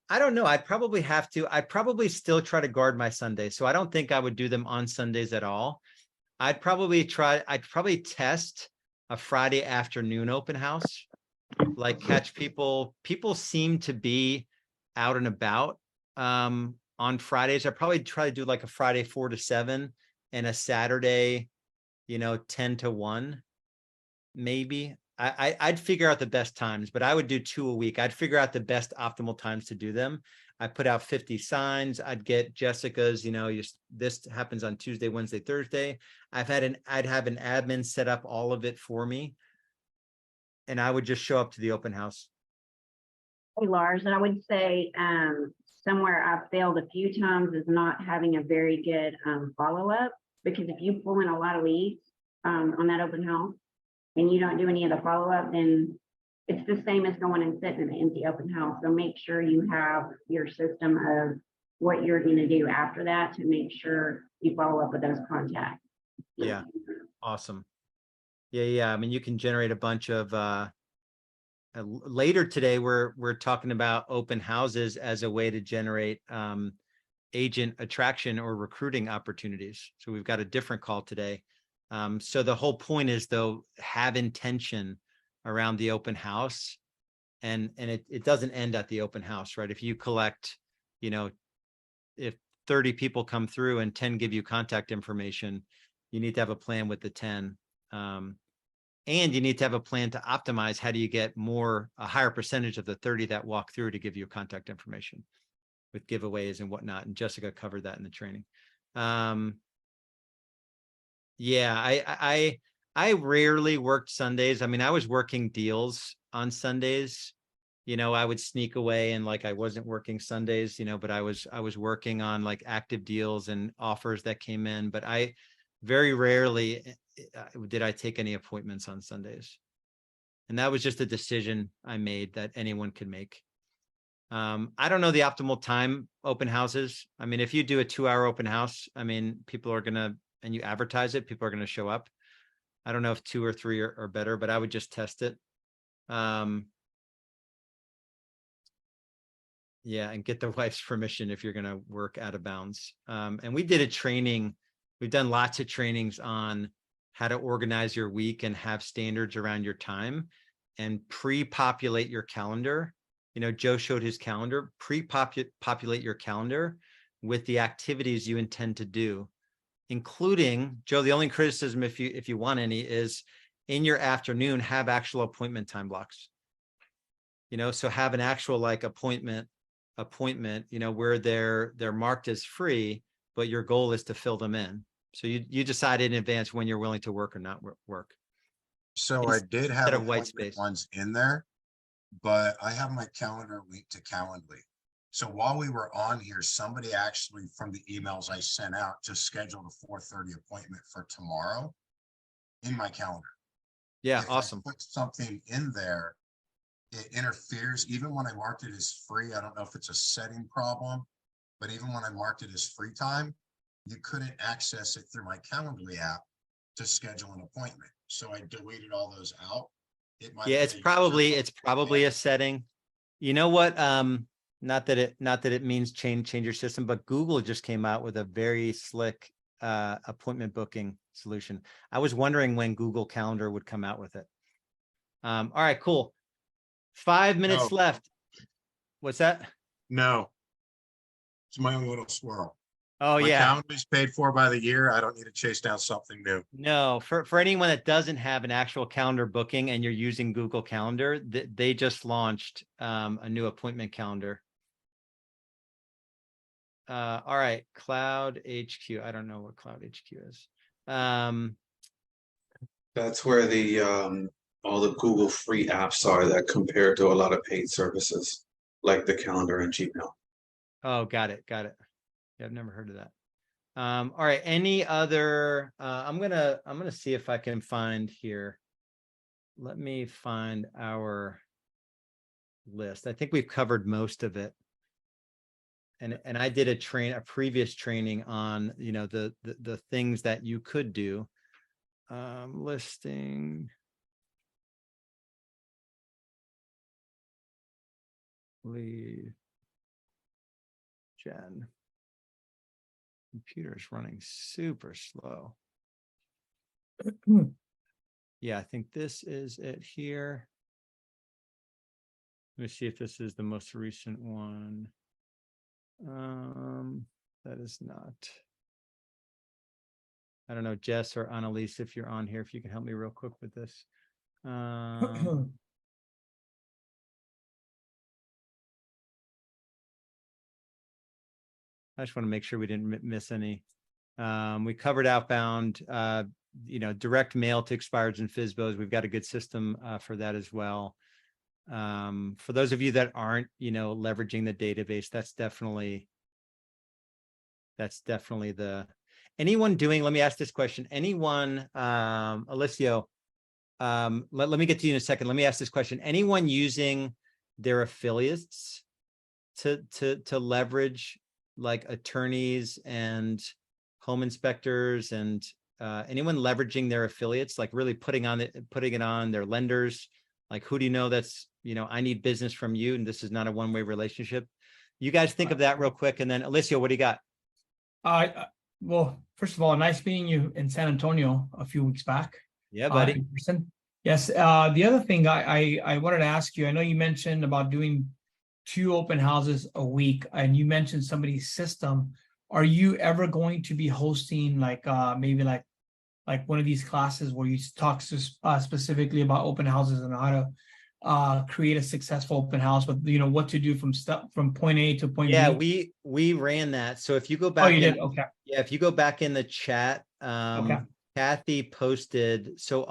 I don't know. I'd probably have to. I'd probably still try to guard my Sunday. So I don't think I would do them on Sundays at all. I'd probably test a Friday afternoon open house like catch people. People seem to be out and about on Fridays. I probably try to do like a Friday 4 to 7 and a Saturday, 10 to 1, maybe. I'd figure out the best times, but I would do 2 a week. I'd figure out the best optimal times to do them. I put out 50 signs. I'd get Jessica's, this happens on Tuesday, Wednesday, Thursday. I'd have an admin set up all of it for me. And I would just show up to the open house. Hey, Lars, and I would say somewhere I've failed a few times is not having a very good follow-up, because if you pull in a lot of leads on that open house and you don't do any of the follow-up, then it's the same as going and sitting in an empty open house. So make sure you have your system of what you're going to do after that to make sure you follow up with those contacts. Yeah. Awesome. Yeah. I mean, you can generate a bunch of later today, we're talking about open houses as a way to generate agent attraction or recruiting opportunities. So we've got a different call today. So the whole point is, though, have intention around the open house, and it doesn't end at the open house, right? If you collect, if 30 people come through and 10 give you contact information, you need to have a plan with the 10. And you need to have a plan to optimize how do you get a higher percentage of the 30 that walk through to give you contact information with giveaways and whatnot. And Jessica covered that in the training. Yeah, I rarely worked Sundays. I mean, I was working deals on Sundays. I would sneak away and I wasn't working Sundays, but I was working on active deals and offers that came in. But I very rarely did I take any appointments on Sundays. And that was just a decision I made that anyone could make. I don't know the optimal time open houses. I mean, if you do a 2-hour open house, I mean, people are going to, and you advertise it, people are going to show up. I don't know if 2 or 3 are better, but I would just test it. Yeah. And get the wife's permission if you're going to work out of bounds. And we did a training. We've done lots of trainings on how to organize your week and have standards around your time and pre-populate your calendar. Joe showed his calendar. Pre-populate your calendar with the activities you intend to do, including, Joe, the only criticism, if you want any, is in your afternoon, have actual appointment time blocks. So have an actual appointment, where they're marked as free, but your goal is to fill them in. So you decide in advance when you're willing to work or not work. So I did have of white appointment space ones in there, but I have my calendar linked to Calendly. So while we were on here, somebody actually from the emails I sent out just scheduled a 4:30 appointment for tomorrow in my calendar. Yeah, If awesome. I put something in there, it interferes. Even when I marked it as free, I don't know if it's a setting problem, but even when I marked it as free time, you couldn't access it through my Calendly app to schedule an appointment. So I deleted all those out. Yeah, it's probably a setting. You know what? Not that it means change your system, but Google just came out with a very slick appointment booking solution. I was wondering when Google Calendar would come out with it. All right, cool. 5 minutes left. What's that? No, it's my own little swirl. Oh, my yeah. calendar's paid for by the year. I don't need to chase down something new. No, for anyone that doesn't have an actual calendar booking and you're using Google Calendar, they just launched a new appointment calendar. All right, Cloud HQ. I don't know what Cloud HQ is. That's where the all the Google free apps are that compare to a lot of paid services, like the calendar and Gmail. Oh, got it. Yeah, I've never heard of that. All right, any other I'm gonna see if I can find here. Let me find our list. I think we've covered most of it. And I did a previous training on, the things that you could do. Listing. Lead gen. Computer's running super slow. Yeah, I think this is it here. Let me see if this is the most recent one. That is not. I don't know, Jess or Annalise, if you're on here, if you can help me real quick with this. I just want to make sure we didn't miss any. We covered outbound, direct mail to expireds and FSBOs. We've got a good system for that as well. For those of you that aren't, leveraging the database, that's definitely anyone doing, let me ask this question. Anyone, Alessio, let me get to you in a second. Let me ask this question. Anyone using their affiliates to leverage like attorneys and home inspectors and anyone leveraging their affiliates, like really putting it on their lenders? Like, who do you know that's, I need business from you and this is not a one-way relationship? You guys think of that real quick. And then Alessio, what do you got? Well, first of all, nice meeting you in San Antonio a few weeks back. Yeah, buddy. In person. Yes. The other thing I wanted to ask you, I know you mentioned about doing 2 open houses a week, and you mentioned somebody's system. Are you ever going to be hosting maybe like one of these classes where you talk specifically about open houses and how to create a successful open house, but what to do from point A to point B? Yeah, we ran that. So if you go back, did? Okay. Yeah, if you go back in the chat, Okay. Kathy posted. So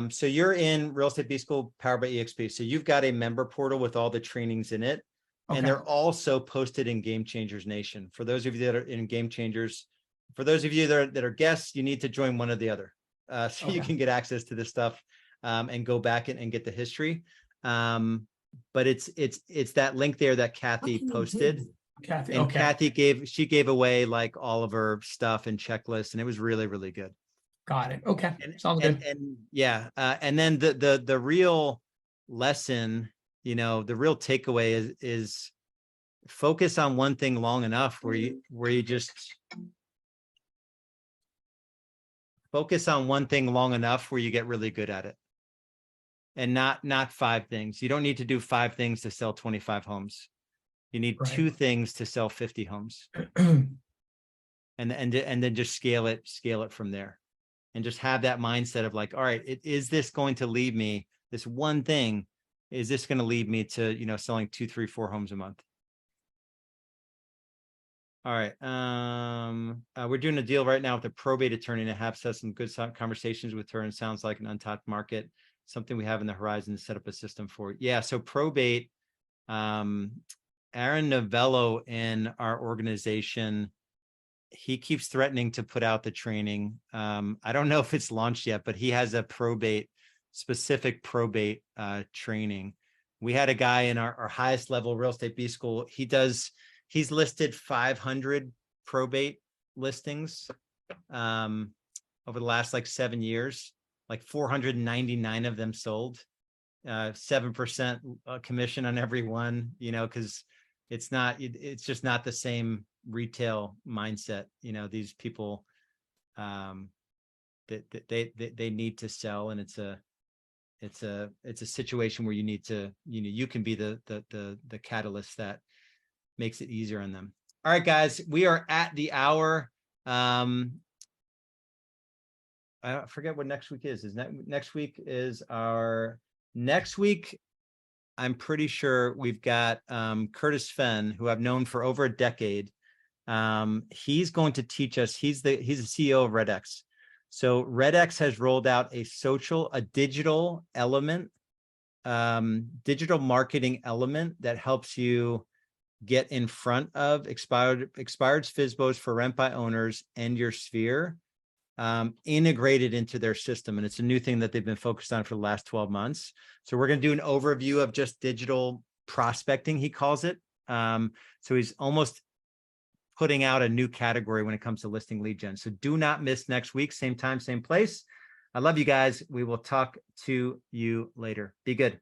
so you're in Real Estate B School powered by EXP. So you've got a member portal with all the trainings in it, and they're also posted in Game Changers Nation. For those of you that are in Game Changers, for those of you that are guests, you need to join one or the other, so you can get access to this stuff. And go back and get the history. But it's that link there that Kathy posted. Kathy, and okay. Kathy gave away like all of her stuff and checklists, and it was really, really good. Got it. Okay. Sounds good. And yeah. And then the real lesson, the real takeaway is focus on one thing long enough where you just focus on one thing long enough where you get really good at it. And not 5 things. You don't need to do 5 things to sell 25 homes. You need 2 things to sell 50 homes. and then just scale it from there. And just have that mindset of like, all right, is this going to lead me, this one thing, is this going to lead me to, selling 2, 3, 4 homes a month? All right. We're doing a deal right now with a probate attorney, and I have had some good conversations with her, and sounds like an untapped market, something we have in the horizon to set up a system for. Yeah. So probate, Aaron Novello in our organization, he keeps threatening to put out the training. I don't know if it's launched yet, but he has a specific probate training. We had a guy in our highest level Real Estate B School. He's listed 500 probate listings over the last 7 years. 499 of them sold, 7% commission on every one, because it's just not the same retail mindset. These people, they need to sell, and it's a situation where you need to, you can be the catalyst that makes it easier on them. All right, guys, we are at the hour. I forget what next week is. Next week? I'm pretty sure we've got Curtis Fenn, who I've known for over a decade. He's going to teach us. He's the CEO of RedX. So RedX has rolled out a digital element, digital marketing element that helps you get in front of expireds, FSBOs for rent by owners and your sphere, integrated into their system. And it's a new thing that they've been focused on for the last 12 months. So we're going to do an overview of just digital prospecting, he calls it. So he's almost putting out a new category when it comes to listing lead gen. So do not miss next week, same time, same place. I love you guys. We will talk to you later. Be good.